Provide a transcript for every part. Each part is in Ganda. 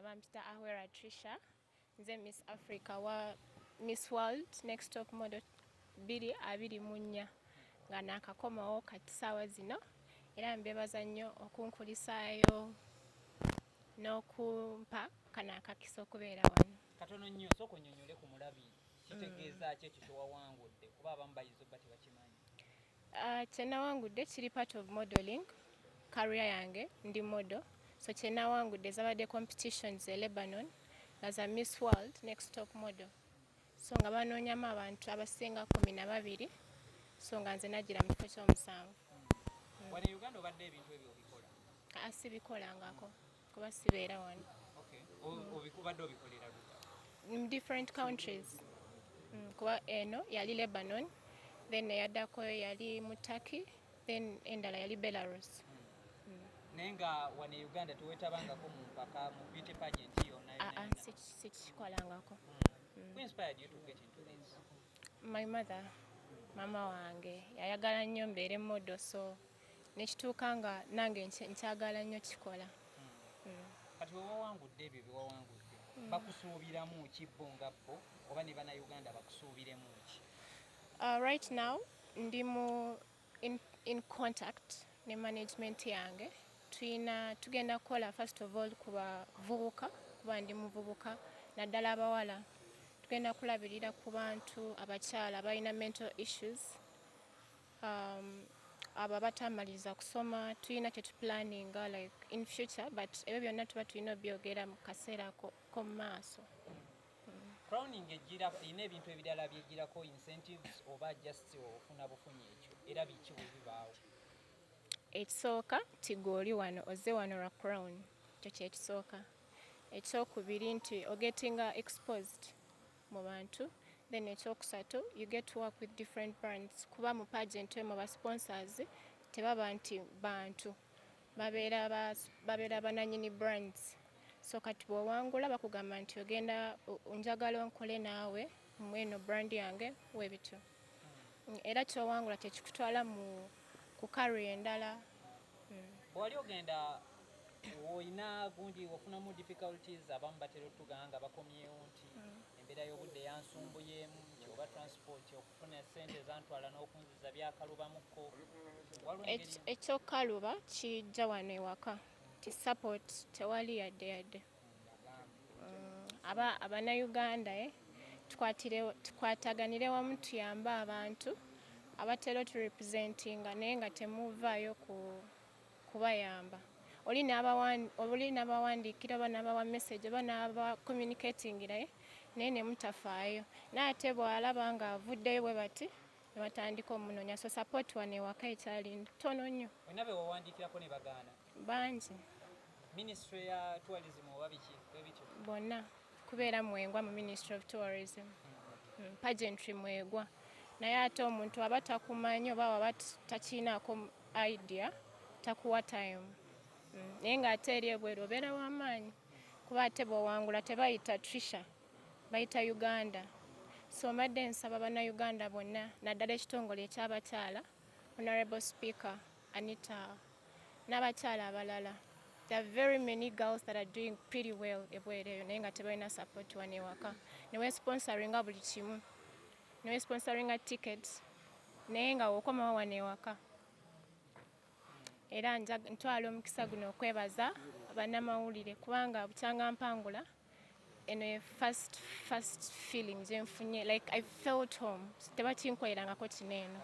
bampita Ahwera Trisha nze Miss Africa wa Miss World Next Top Model 2024 nga nakakomawo kati ssaawa zino era mbebaza nnyo okunkulisaayo n'okumpa kano akakisa okubeera wano. Katono nnyo sooka onnyonnyole ku mulabi kitegeeza ki ekyo kyewawangudde kuba abamu bayizo bba tebakimanyi. Kyenawangudde kiri part of modeling career yange ndi model so kyenawangudde zabadde competitions e Lebanon nga za Miss World Next Top Model so nga banoonyamu abantu abasinga 12 so nga nze nagira mu kifo ky'omusanvu. Wano e Uganda obadde ebintu ebyo obikola? Sibikolangako kuba sibeera wano. Obadde obikolera luta? In different countries. Kuba eno yali Lebanon, then eyaddako yali mu Turkey, then endala yali Belarus. Naye nga wano e Uganda teweetabangako mu mpaka mu beauty pageant yonna? Sikikolangako. Who inspired you to get into this? My mother, mama wange yayagala nnyo mbeere model so nekituuka nga nange nkyagala nnyo kikola. Kati wewawangudde ebyo byewawangudde bakusuubiramu ki bo nga bo oba ne bannayuganda bakusuubiremu ki? Right now ndi in contact ne management yange tugenda kukola first of all ku bavubuka kuba ndi muvubuka naddala abawala tugenda kulabirira ku bantu abakyala balina mental issues abo batamaliriza kusoma tulina tetuplaninga like in future but ebyo byonna tuba tulina obyogera mu kaseera ko mu maaso. Crowning ejjira erina ebintu ebirala byejjirako incentives oba just ofuna bufunyi ekyo era biki bwe bibaawo? Ekisooka tigoli wano ozze wano lwa crown kyo kyekisooka. Ekyokubiri nti ogetinga exposed mu bantu. Then ekyokusatu you get to work with different brands kuba mu pageant mu ba sponsors tebaba nti bantu babeera bananyini brands so kati bw'owangula bakugamba nti ogenda njagala onkole naawe mweno brand yange webityo era kyowangula tekikutwala ku career endala. Bwali ogenda oyina gundi wafunamu difficulties abamu batera otuganga bakomyewo nti embeera y'obudde yansumbuyemu nti oba transport okufuna ssente zantwala n'okunziza byakalubamuko. Ekyokaluba kijja wano ewaka ti support tewali yadde abannayuganda tukwataganire wamu tuyambe abantu abatera oturepresentinga naye nga temuvaayo kubayamba. Oli n'abawandiikira oba n'abawa message oba n'aba communicatingira naye ne mutafaayo naye ate bw'alaba nga avuddeyo bwe bati ne batandika omunoonya so support wano ewaka ekyali ntono nnyo. Olina be wawandiikirako ne bagaana? Bangi. Ministry ya tourism oba biki bwebityo? Bonna kubeera mwegwa mu Ministry of Tourism. Pageantry mwegwa naye ate omuntu aba takumanyi oba waba takiinaako idea takuwa time. Naye ng'ate eri ebweru obeera w'amaanyi kuba ate bw'owangula tebayita Trisha bayita Uganda so mbadde nsaba bannayuganda bonna naddala ekitongole eky'abakyala Honorable Speaker Anita n'abakyala abalala. There are very many girls that are doing pretty well ebweru eyo naye nga tebalina support wano ewaka newesponsoringa buli kimu newesponsoringa tickets naye nga wokomawo wano ewaka. Era ntwala omukisa guno okwebaza bannamawulire kubanga bukyanga mpangula eno first feeling gyenfunye like I felt home tebakinkolerangako kineeno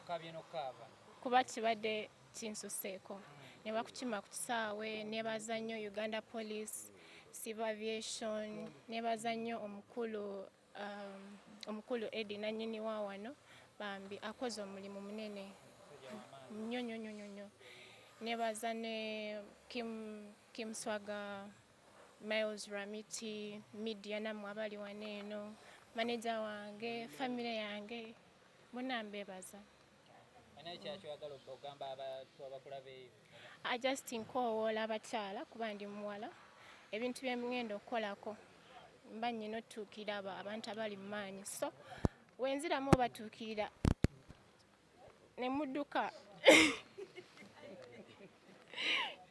kuba kibadde kinsuseeko ne bakukima ku kisaawe nebaza nnyo Uganda Police Civil Aviation nebaza nnyo omukulu Eddie nannyini wa wano bambi akoze omulimu munene nnyo. Nebaza ne Kim Swaga, Miles Ramiti, media namwe abali wano eno, manager wange, family yange, bonna mbebaza. I just think nkowoola abakyala kuba ndi muwala ebintu bye ngenda okukolako mba nnyina otuukirira abantu abali mu maanyi so wenziramu obatuukirira ne mudduka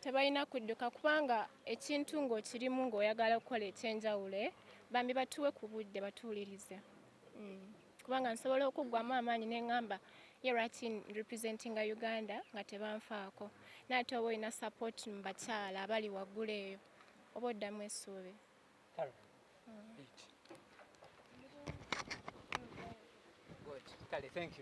tebalina kudduka kubanga ekintu ng'okirimu ng'oyagala okukola ekyenjawulo bambi batuwe ku budde batuwulirize. Kubanga nsobola okuggwamu amaanyi ne ŋŋamba ye lwaki representinga Uganda nga tebanfaako. N'ate oba olina support mu bakyala abali waggulu eyo oba oddamu essuubi. Good. Kale, thank you.